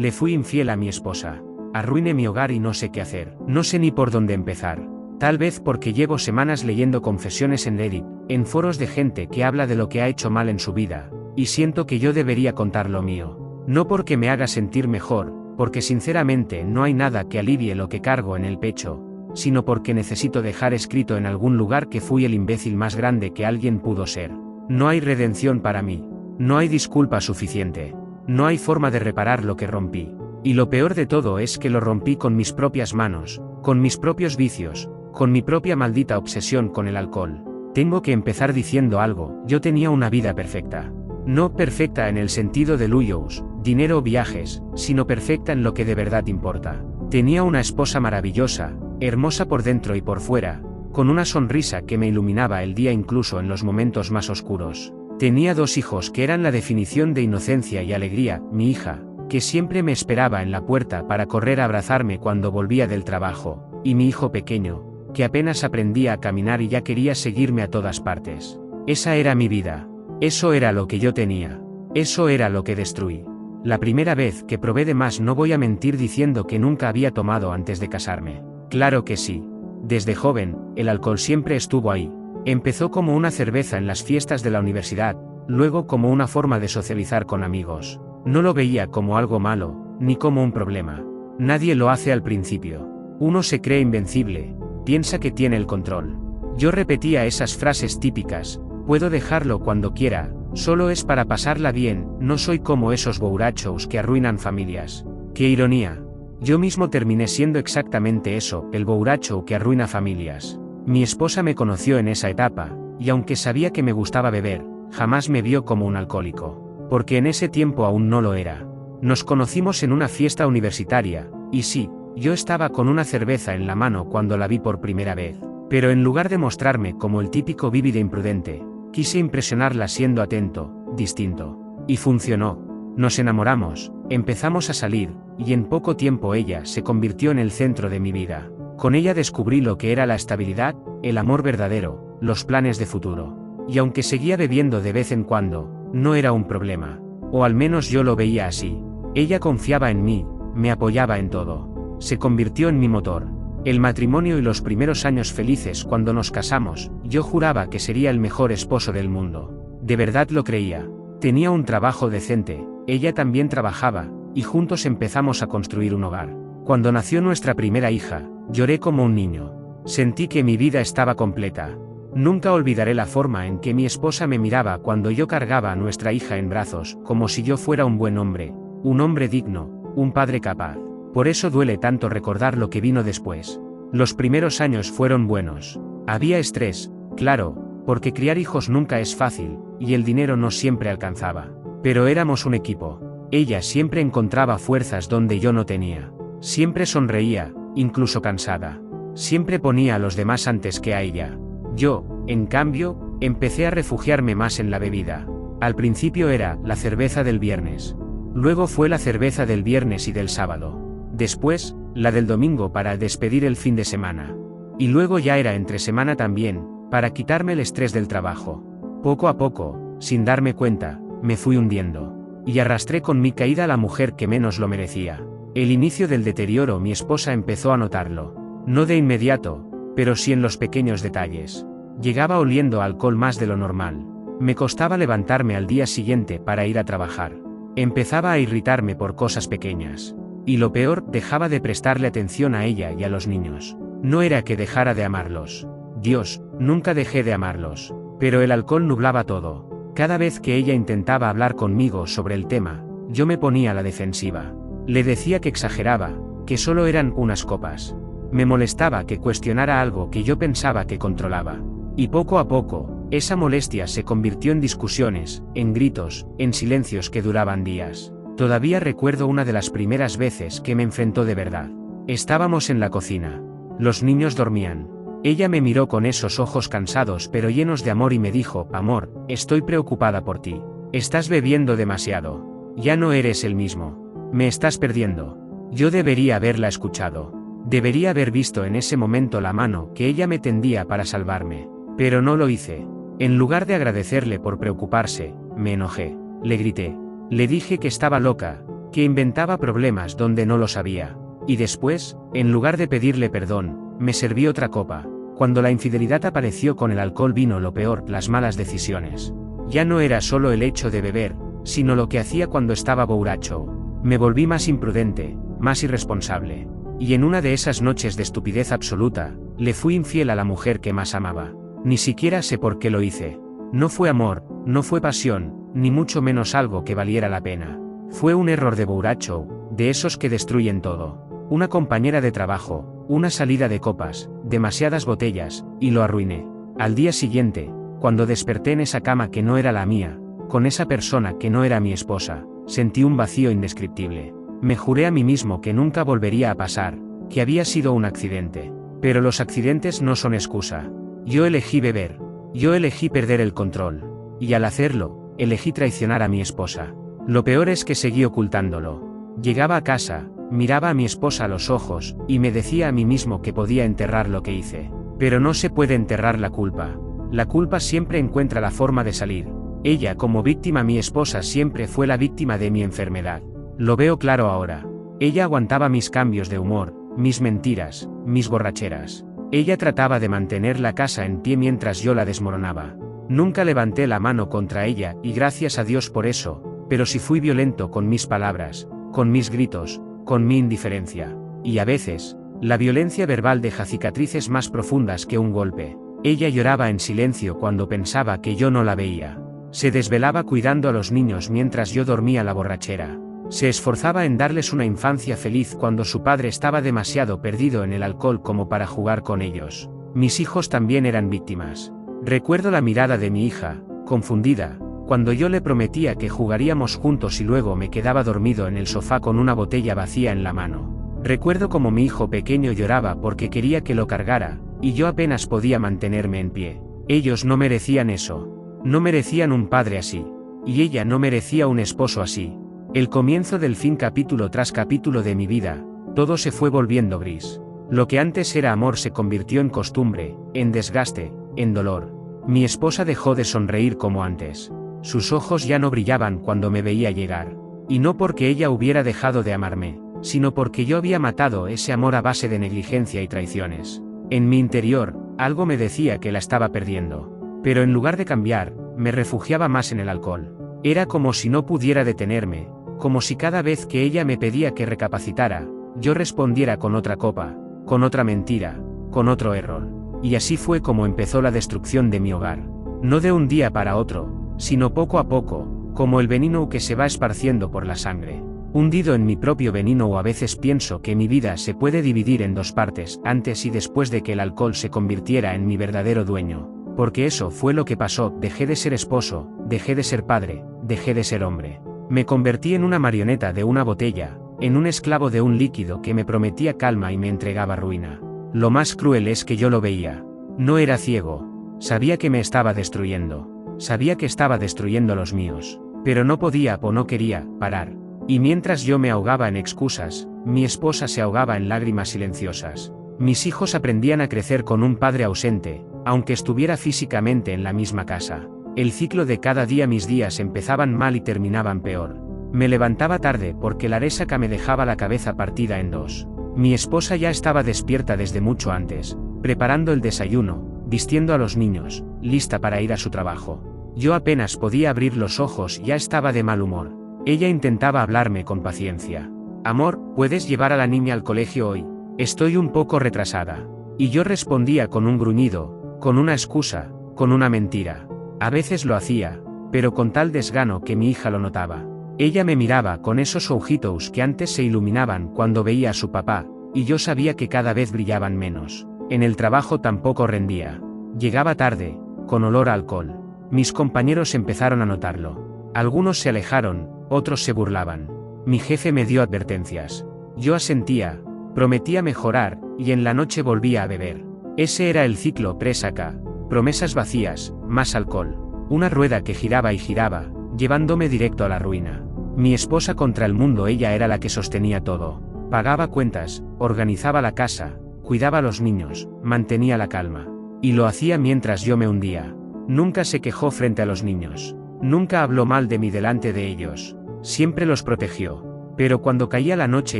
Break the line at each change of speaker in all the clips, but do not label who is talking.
Le fui infiel a mi esposa. Arruiné mi hogar y no sé qué hacer. No sé ni por dónde empezar. Tal vez porque llevo semanas leyendo confesiones en Reddit, en foros de gente que habla de lo que ha hecho mal en su vida, y siento que yo debería contar lo mío. No porque me haga sentir mejor, porque sinceramente no hay nada que alivie lo que cargo en el pecho, sino porque necesito dejar escrito en algún lugar que fui el imbécil más grande que alguien pudo ser. No hay redención para mí. No hay disculpa suficiente. No hay forma de reparar lo que rompí. Y lo peor de todo es que lo rompí con mis propias manos, con mis propios vicios, con mi propia maldita obsesión con el alcohol. Tengo que empezar diciendo algo. Yo tenía una vida perfecta. No perfecta en el sentido de lujos, dinero o viajes, sino perfecta en lo que de verdad importa. Tenía una esposa maravillosa, hermosa por dentro y por fuera, con una sonrisa que me iluminaba el día incluso en los momentos más oscuros. Tenía 2 hijos que eran la definición de inocencia y alegría, mi hija, que siempre me esperaba en la puerta para correr a abrazarme cuando volvía del trabajo, y mi hijo pequeño, que apenas aprendía a caminar y ya quería seguirme a todas partes. Esa era mi vida. Eso era lo que yo tenía. Eso era lo que destruí. La primera vez que probé de más, no voy a mentir diciendo que nunca había tomado antes de casarme. Claro que sí. Desde joven, el alcohol siempre estuvo ahí. Empezó como una cerveza en las fiestas de la universidad, luego como una forma de socializar con amigos. No lo veía como algo malo, ni como un problema. Nadie lo hace al principio. Uno se cree invencible, piensa que tiene el control. Yo repetía esas frases típicas: puedo dejarlo cuando quiera, solo es para pasarla bien, no soy como esos borrachos que arruinan familias. ¡Qué ironía! Yo mismo terminé siendo exactamente eso, el borracho que arruina familias. Mi esposa me conoció en esa etapa, y aunque sabía que me gustaba beber, jamás me vio como un alcohólico. Porque en ese tiempo aún no lo era. Nos conocimos en una fiesta universitaria, y sí, yo estaba con una cerveza en la mano cuando la vi por primera vez. Pero en lugar de mostrarme como el típico bíbide imprudente, quise impresionarla siendo atento, distinto. Y funcionó. Nos enamoramos, empezamos a salir, y en poco tiempo ella se convirtió en el centro de mi vida. Con ella descubrí lo que era la estabilidad, el amor verdadero, los planes de futuro. Y aunque seguía bebiendo de vez en cuando, no era un problema. O al menos yo lo veía así. Ella confiaba en mí, me apoyaba en todo. Se convirtió en mi motor. El matrimonio y los primeros años felices cuando nos casamos, yo juraba que sería el mejor esposo del mundo. De verdad lo creía. Tenía un trabajo decente, ella también trabajaba, y juntos empezamos a construir un hogar. Cuando nació nuestra primera hija, lloré como un niño. Sentí que mi vida estaba completa. Nunca olvidaré la forma en que mi esposa me miraba cuando yo cargaba a nuestra hija en brazos, como si yo fuera un buen hombre, un hombre digno, un padre capaz. Por eso duele tanto recordar lo que vino después. Los primeros años fueron buenos. Había estrés, claro, porque criar hijos nunca es fácil, y el dinero no siempre alcanzaba. Pero éramos un equipo. Ella siempre encontraba fuerzas donde yo no tenía. Siempre sonreía, incluso cansada. Siempre ponía a los demás antes que a ella. Yo, en cambio, empecé a refugiarme más en la bebida. Al principio era la cerveza del viernes. Luego fue la cerveza del viernes y del sábado. Después, la del domingo para despedir el fin de semana. Y luego ya era entre semana también, para quitarme el estrés del trabajo. Poco a poco, sin darme cuenta, me fui hundiendo. Y arrastré con mi caída a la mujer que menos lo merecía. El inicio del deterioro, mi esposa empezó a notarlo. No de inmediato, pero sí en los pequeños detalles. Llegaba oliendo a alcohol más de lo normal. Me costaba levantarme al día siguiente para ir a trabajar. Empezaba a irritarme por cosas pequeñas. Y lo peor, dejaba de prestarle atención a ella y a los niños. No era que dejara de amarlos. Dios, nunca dejé de amarlos. Pero el alcohol nublaba todo. Cada vez que ella intentaba hablar conmigo sobre el tema, yo me ponía a la defensiva. Le decía que exageraba, que solo eran unas copas. Me molestaba que cuestionara algo que yo pensaba que controlaba. Y poco a poco, esa molestia se convirtió en discusiones, en gritos, en silencios que duraban días. Todavía recuerdo una de las primeras veces que me enfrentó de verdad. Estábamos en la cocina. Los niños dormían. Ella me miró con esos ojos cansados pero llenos de amor y me dijo: amor, estoy preocupada por ti. Estás bebiendo demasiado. Ya no eres el mismo. Me estás perdiendo. Yo debería haberla escuchado. Debería haber visto en ese momento la mano que ella me tendía para salvarme. Pero no lo hice. En lugar de agradecerle por preocuparse, me enojé. Le grité. Le dije que estaba loca, que inventaba problemas donde no los había. Y después, en lugar de pedirle perdón, me serví otra copa. Cuando la infidelidad apareció con el alcohol vino lo peor, las malas decisiones. Ya no era solo el hecho de beber, sino lo que hacía cuando estaba borracho. Me volví más imprudente, más irresponsable. Y en una de esas noches de estupidez absoluta, le fui infiel a la mujer que más amaba. Ni siquiera sé por qué lo hice. No fue amor, no fue pasión, ni mucho menos algo que valiera la pena. Fue un error de borracho, de esos que destruyen todo. Una compañera de trabajo, una salida de copas, demasiadas botellas, y lo arruiné. Al día siguiente, cuando desperté en esa cama que no era la mía, con esa persona que no era mi esposa, sentí un vacío indescriptible. Me juré a mí mismo que nunca volvería a pasar, que había sido un accidente. Pero los accidentes no son excusa. Yo elegí beber. Yo elegí perder el control. Y al hacerlo, elegí traicionar a mi esposa. Lo peor es que seguí ocultándolo. Llegaba a casa, miraba a mi esposa a los ojos, y me decía a mí mismo que podía enterrar lo que hice. Pero no se puede enterrar la culpa. La culpa siempre encuentra la forma de salir. Ella como víctima, mi esposa siempre fue la víctima de mi enfermedad. Lo veo claro ahora. Ella aguantaba mis cambios de humor, mis mentiras, mis borracheras. Ella trataba de mantener la casa en pie mientras yo la desmoronaba. Nunca levanté la mano contra ella, y gracias a Dios por eso, pero sí fui violento con mis palabras, con mis gritos, con mi indiferencia. Y a veces, la violencia verbal deja cicatrices más profundas que un golpe. Ella lloraba en silencio cuando pensaba que yo no la veía. Se desvelaba cuidando a los niños mientras yo dormía la borrachera. Se esforzaba en darles una infancia feliz cuando su padre estaba demasiado perdido en el alcohol como para jugar con ellos. Mis hijos también eran víctimas. Recuerdo la mirada de mi hija, confundida, cuando yo le prometía que jugaríamos juntos y luego me quedaba dormido en el sofá con una botella vacía en la mano. Recuerdo como mi hijo pequeño lloraba porque quería que lo cargara, y yo apenas podía mantenerme en pie. Ellos no merecían eso. No merecían un padre así. Y ella no merecía un esposo así. El comienzo del fin, capítulo tras capítulo de mi vida, todo se fue volviendo gris. Lo que antes era amor se convirtió en costumbre, en desgaste, en dolor. Mi esposa dejó de sonreír como antes. Sus ojos ya no brillaban cuando me veía llegar. Y no porque ella hubiera dejado de amarme, sino porque yo había matado ese amor a base de negligencia y traiciones. En mi interior, algo me decía que la estaba perdiendo. Pero en lugar de cambiar, me refugiaba más en el alcohol. Era como si no pudiera detenerme, como si cada vez que ella me pedía que recapacitara, yo respondiera con otra copa, con otra mentira, con otro error. Y así fue como empezó la destrucción de mi hogar. No de un día para otro, sino poco a poco, como el veneno que se va esparciendo por la sangre. Hundido en mi propio veneno, o a veces pienso que mi vida se puede dividir en dos partes, antes y después de que el alcohol se convirtiera en mi verdadero dueño. Porque eso fue lo que pasó, dejé de ser esposo, dejé de ser padre, dejé de ser hombre. Me convertí en una marioneta de una botella, en un esclavo de un líquido que me prometía calma y me entregaba ruina. Lo más cruel es que yo lo veía. No era ciego. Sabía que me estaba destruyendo. Sabía que estaba destruyendo los míos. Pero no podía o no quería parar. Y mientras yo me ahogaba en excusas, mi esposa se ahogaba en lágrimas silenciosas. Mis hijos aprendían a crecer con un padre ausente, aunque estuviera físicamente en la misma casa. El ciclo de cada día, mis días empezaban mal y terminaban peor. Me levantaba tarde porque la resaca me dejaba la cabeza partida en dos. Mi esposa ya estaba despierta desde mucho antes, preparando el desayuno, vistiendo a los niños, lista para ir a su trabajo. Yo apenas podía abrir los ojos y ya estaba de mal humor. Ella intentaba hablarme con paciencia. Amor, ¿puedes llevar a la niña al colegio hoy? Estoy un poco retrasada. Y yo respondía con un gruñido, con una excusa, con una mentira. A veces lo hacía, pero con tal desgano que mi hija lo notaba. Ella me miraba con esos ojitos que antes se iluminaban cuando veía a su papá, y yo sabía que cada vez brillaban menos. En el trabajo tampoco rendía. Llegaba tarde, con olor a alcohol. Mis compañeros empezaron a notarlo. Algunos se alejaron, otros se burlaban. Mi jefe me dio advertencias. Yo asentía, prometía mejorar, y en la noche volvía a beber. Ese era el ciclo presaca. Promesas vacías, más alcohol. Una rueda que giraba y giraba, llevándome directo a la ruina. Mi esposa contra el mundo, ella era la que sostenía todo. Pagaba cuentas, organizaba la casa, cuidaba a los niños, mantenía la calma. Y lo hacía mientras yo me hundía. Nunca se quejó frente a los niños. Nunca habló mal de mí delante de ellos. Siempre los protegió. Pero cuando caía la noche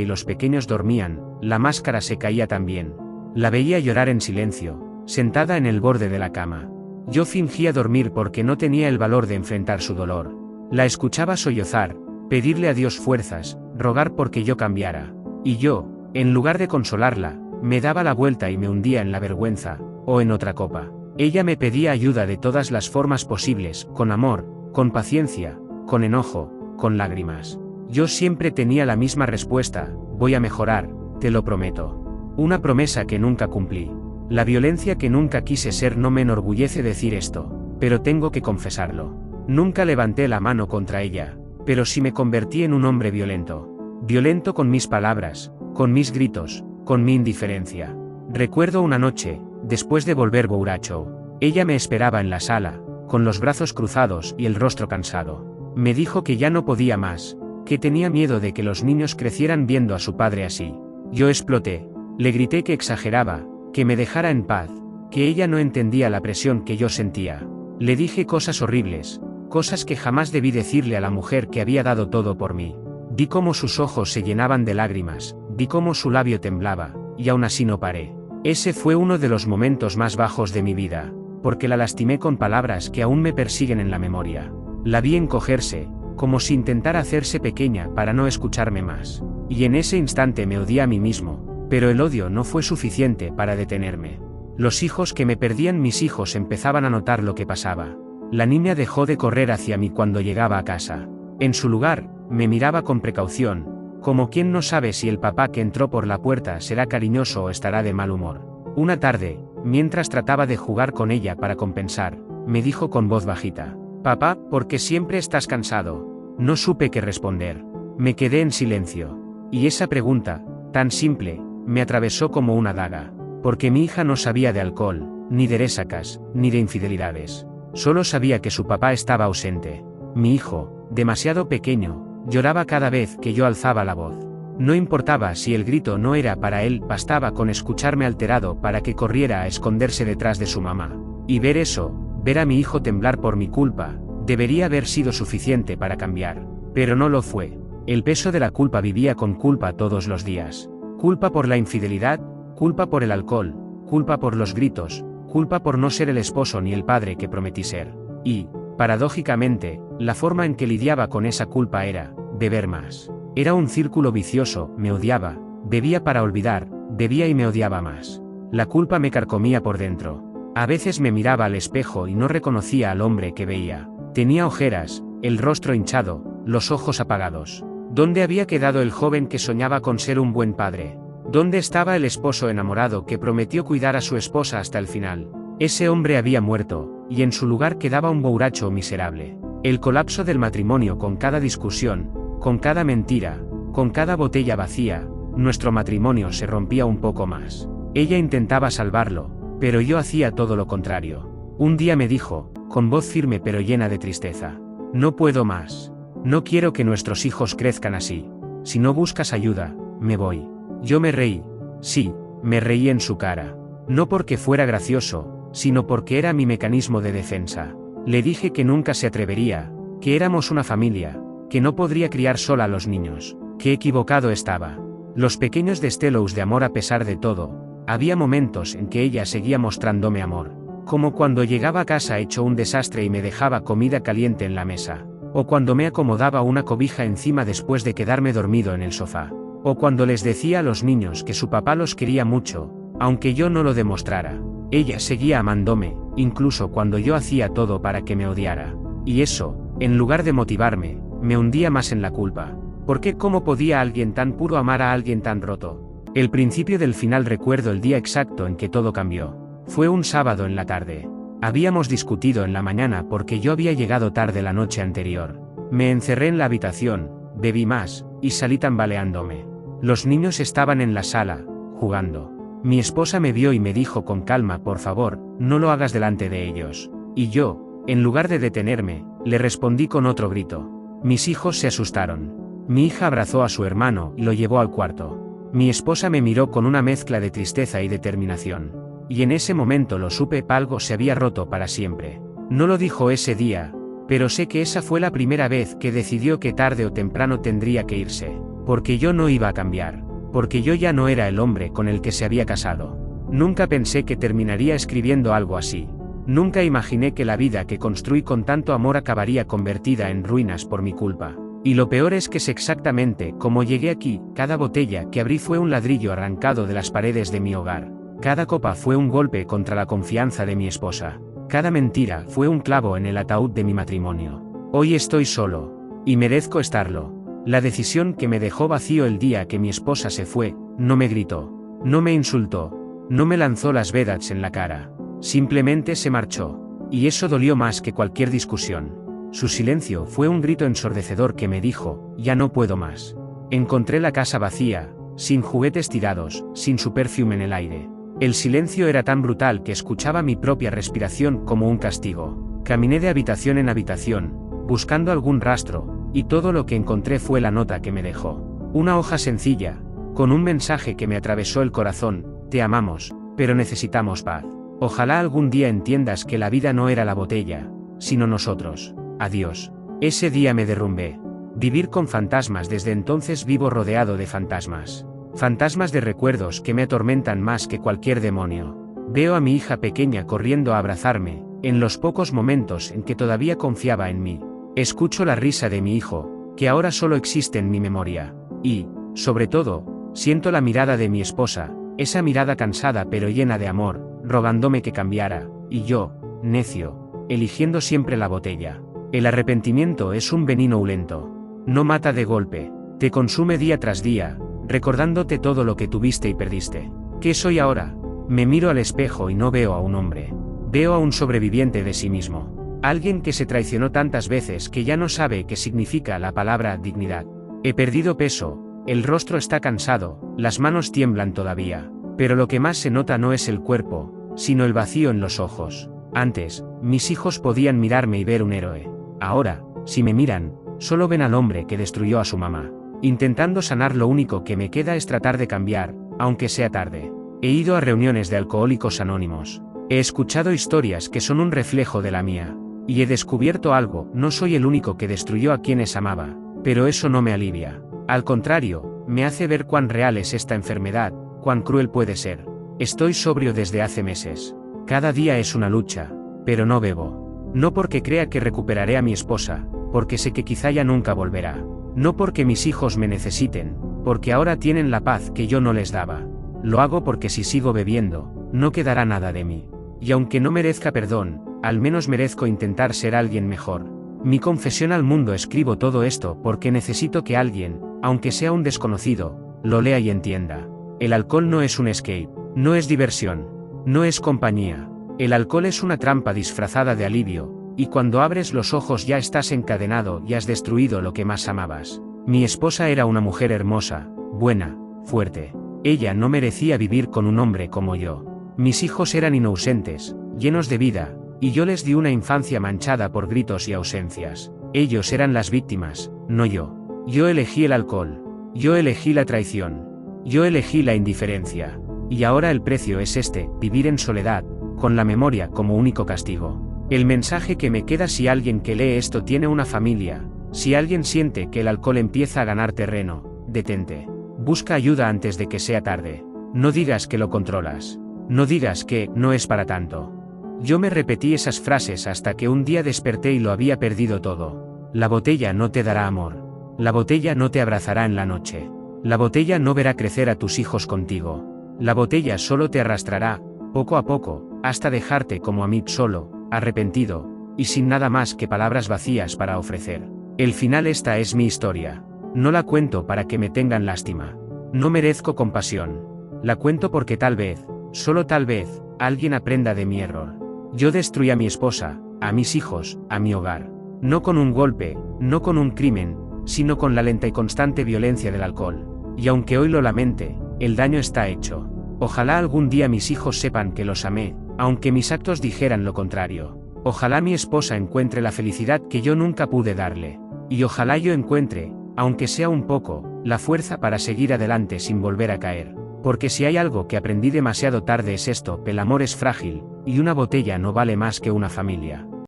y los pequeños dormían, la máscara se caía también. La veía llorar en silencio, sentada en el borde de la cama. Yo fingía dormir porque no tenía el valor de enfrentar su dolor. La escuchaba sollozar, pedirle a Dios fuerzas, rogar porque yo cambiara. Y yo, en lugar de consolarla, me daba la vuelta y me hundía en la vergüenza, o en otra copa. Ella me pedía ayuda de todas las formas posibles, con amor, con paciencia, con enojo, con lágrimas. Yo siempre tenía la misma respuesta: voy a mejorar, te lo prometo. Una promesa que nunca cumplí. La violencia que nunca quise ser no me enorgullece decir esto, pero tengo que confesarlo. Nunca levanté la mano contra ella, pero sí me convertí en un hombre violento. Violento con mis palabras, con mis gritos, con mi indiferencia. Recuerdo una noche, después de volver borracho, ella me esperaba en la sala, con los brazos cruzados y el rostro cansado. Me dijo que ya no podía más, que tenía miedo de que los niños crecieran viendo a su padre así. Yo exploté. Le grité que exageraba, que me dejara en paz, que ella no entendía la presión que yo sentía. Le dije cosas horribles, cosas que jamás debí decirle a la mujer que había dado todo por mí. Vi cómo sus ojos se llenaban de lágrimas, vi cómo su labio temblaba, y aún así no paré. Ese fue uno de los momentos más bajos de mi vida, porque la lastimé con palabras que aún me persiguen en la memoria. La vi encogerse, como si intentara hacerse pequeña para no escucharme más. Y en ese instante me odié a mí mismo. Pero el odio no fue suficiente para detenerme. Los hijos que me perdían, mis hijos, empezaban a notar lo que pasaba. La niña dejó de correr hacia mí cuando llegaba a casa. En su lugar, me miraba con precaución, como quien no sabe si el papá que entró por la puerta será cariñoso o estará de mal humor. Una tarde, mientras trataba de jugar con ella para compensar, me dijo con voz bajita: «Papá, ¿por qué siempre estás cansado?». No supe qué responder. Me quedé en silencio. Y esa pregunta, tan simple, me atravesó como una daga, porque mi hija no sabía de alcohol, ni de resacas, ni de infidelidades. Solo sabía que su papá estaba ausente. Mi hijo, demasiado pequeño, lloraba cada vez que yo alzaba la voz. No importaba si el grito no era para él, bastaba con escucharme alterado para que corriera a esconderse detrás de su mamá. Y ver eso, ver a mi hijo temblar por mi culpa, debería haber sido suficiente para cambiar. Pero no lo fue. El peso de la culpa vivía con culpa todos los días. Culpa por la infidelidad, culpa por el alcohol, culpa por los gritos, culpa por no ser el esposo ni el padre que prometí ser. Y, paradójicamente, la forma en que lidiaba con esa culpa era beber más. Era un círculo vicioso: me odiaba, bebía para olvidar, bebía y me odiaba más. La culpa me carcomía por dentro. A veces me miraba al espejo y no reconocía al hombre que veía. Tenía ojeras, el rostro hinchado, los ojos apagados. ¿Dónde había quedado el joven que soñaba con ser un buen padre? ¿Dónde estaba el esposo enamorado que prometió cuidar a su esposa hasta el final? Ese hombre había muerto, y en su lugar quedaba un borracho miserable. El colapso del matrimonio, con cada discusión, con cada mentira, con cada botella vacía, nuestro matrimonio se rompía un poco más. Ella intentaba salvarlo, pero yo hacía todo lo contrario. Un día me dijo, con voz firme pero llena de tristeza: «No puedo más. No quiero que nuestros hijos crezcan así. Si no buscas ayuda, me voy». Yo me reí. Sí, me reí en su cara. No porque fuera gracioso, sino porque era mi mecanismo de defensa. Le dije que nunca se atrevería, que éramos una familia, que no podría criar sola a los niños. Qué equivocado estaba. Los pequeños destellos de amor a pesar de todo. Había momentos en que ella seguía mostrándome amor. Como cuando llegaba a casa hecho un desastre y me dejaba comida caliente en la mesa. O cuando me acomodaba una cobija encima después de quedarme dormido en el sofá. O cuando les decía a los niños que su papá los quería mucho, aunque yo no lo demostrara. Ella seguía amándome, incluso cuando yo hacía todo para que me odiara. Y eso, en lugar de motivarme, me hundía más en la culpa. Porque ¿cómo podía alguien tan puro amar a alguien tan roto? El principio del final. Recuerdo el día exacto en que todo cambió. Fue un sábado en la tarde. Habíamos discutido en la mañana porque yo había llegado tarde la noche anterior. Me encerré en la habitación, bebí más, y salí tambaleándome. Los niños estaban en la sala, jugando. Mi esposa me vio y me dijo con calma: «Por favor, no lo hagas delante de ellos». Y yo, en lugar de detenerme, le respondí con otro grito. Mis hijos se asustaron. Mi hija abrazó a su hermano y lo llevó al cuarto. Mi esposa me miró con una mezcla de tristeza y determinación. Y en ese momento lo supe: algo se había roto para siempre. No lo dijo ese día, pero sé que esa fue la primera vez que decidió que tarde o temprano tendría que irse. Porque yo no iba a cambiar. Porque yo ya no era el hombre con el que se había casado. Nunca pensé que terminaría escribiendo algo así. Nunca imaginé que la vida que construí con tanto amor acabaría convertida en ruinas por mi culpa. Y lo peor es que sé exactamente cómo llegué aquí. Cada botella que abrí fue un ladrillo arrancado de las paredes de mi hogar. Cada copa fue un golpe contra la confianza de mi esposa. Cada mentira fue un clavo en el ataúd de mi matrimonio. Hoy estoy solo. Y merezco estarlo. La decisión que me dejó vacío el día que mi esposa se fue, no me gritó. No me insultó. No me lanzó las verdades en la cara. Simplemente se marchó. Y eso dolió más que cualquier discusión. Su silencio fue un grito ensordecedor que me dijo, ya no puedo más. Encontré la casa vacía, sin juguetes tirados, sin su perfume en el aire. El silencio era tan brutal que escuchaba mi propia respiración como un castigo. Caminé de habitación en habitación, buscando algún rastro, y todo lo que encontré fue la nota que me dejó. Una hoja sencilla, con un mensaje que me atravesó el corazón: te amamos, pero necesitamos paz. Ojalá algún día entiendas que la vida no era la botella, sino nosotros. Adiós. Ese día me derrumbé. Vivir con fantasmas. Desde entonces vivo rodeado de fantasmas. Fantasmas de recuerdos que me atormentan más que cualquier demonio. Veo a mi hija pequeña corriendo a abrazarme, en los pocos momentos en que todavía confiaba en mí. Escucho la risa de mi hijo, que ahora solo existe en mi memoria. Y, sobre todo, siento la mirada de mi esposa, esa mirada cansada pero llena de amor, rogándome que cambiara, y yo, necio, eligiendo siempre la botella. El arrepentimiento es un veneno violento. No mata de golpe, te consume día tras día, recordándote todo lo que tuviste y perdiste. ¿Qué soy ahora? Me miro al espejo y no veo a un hombre. Veo a un sobreviviente de sí mismo. Alguien que se traicionó tantas veces que ya no sabe qué significa la palabra dignidad. He perdido peso, el rostro está cansado, las manos tiemblan todavía. Pero lo que más se nota no es el cuerpo, sino el vacío en los ojos. Antes, mis hijos podían mirarme y ver un héroe. Ahora, si me miran, solo ven al hombre que destruyó a su mamá. Intentando sanar, lo único que me queda es tratar de cambiar, aunque sea tarde. He ido a reuniones de Alcohólicos Anónimos. He escuchado historias que son un reflejo de la mía. Y he descubierto algo: no soy el único que destruyó a quienes amaba. Pero eso no me alivia. Al contrario, me hace ver cuán real es esta enfermedad, cuán cruel puede ser. Estoy sobrio desde hace meses. Cada día es una lucha, pero no bebo. No porque crea que recuperaré a mi esposa, porque sé que quizá ya nunca volverá. No porque mis hijos me necesiten, porque ahora tienen la paz que yo no les daba. Lo hago porque si sigo bebiendo, no quedará nada de mí. Y aunque no merezca perdón, al menos merezco intentar ser alguien mejor. Mi confesión al mundo: escribo todo esto porque necesito que alguien, aunque sea un desconocido, lo lea y entienda. El alcohol no es un escape, no es diversión, no es compañía. El alcohol es una trampa disfrazada de alivio, y cuando abres los ojos ya estás encadenado y has destruido lo que más amabas. Mi esposa era una mujer hermosa, buena, fuerte. Ella no merecía vivir con un hombre como yo. Mis hijos eran inocentes, llenos de vida, y yo les di una infancia manchada por gritos y ausencias. Ellos eran las víctimas, no yo. Yo elegí el alcohol. Yo elegí la traición. Yo elegí la indiferencia. Y ahora el precio es este: vivir en soledad, con la memoria como único castigo. El mensaje que me queda: si alguien que lee esto tiene una familia, si alguien siente que el alcohol empieza a ganar terreno, detente. Busca ayuda antes de que sea tarde. No digas que lo controlas. No digas que no es para tanto. Yo me repetí esas frases hasta que un día desperté y lo había perdido todo. La botella no te dará amor. La botella no te abrazará en la noche. La botella no verá crecer a tus hijos contigo. La botella solo te arrastrará, poco a poco, hasta dejarte como a mí, solo, arrepentido, y sin nada más que palabras vacías para ofrecer. El final: esta es mi historia. No la cuento para que me tengan lástima. No merezco compasión. La cuento porque tal vez, solo tal vez, alguien aprenda de mi error. Yo destruí a mi esposa, a mis hijos, a mi hogar. No con un golpe, no con un crimen, sino con la lenta y constante violencia del alcohol. Y aunque hoy lo lamente, el daño está hecho. Ojalá algún día mis hijos sepan que los amé, aunque mis actos dijeran lo contrario. Ojalá mi esposa encuentre la felicidad que yo nunca pude darle. Y ojalá yo encuentre, aunque sea un poco, la fuerza para seguir adelante sin volver a caer. Porque si hay algo que aprendí demasiado tarde es esto: el amor es frágil, y una botella no vale más que una familia.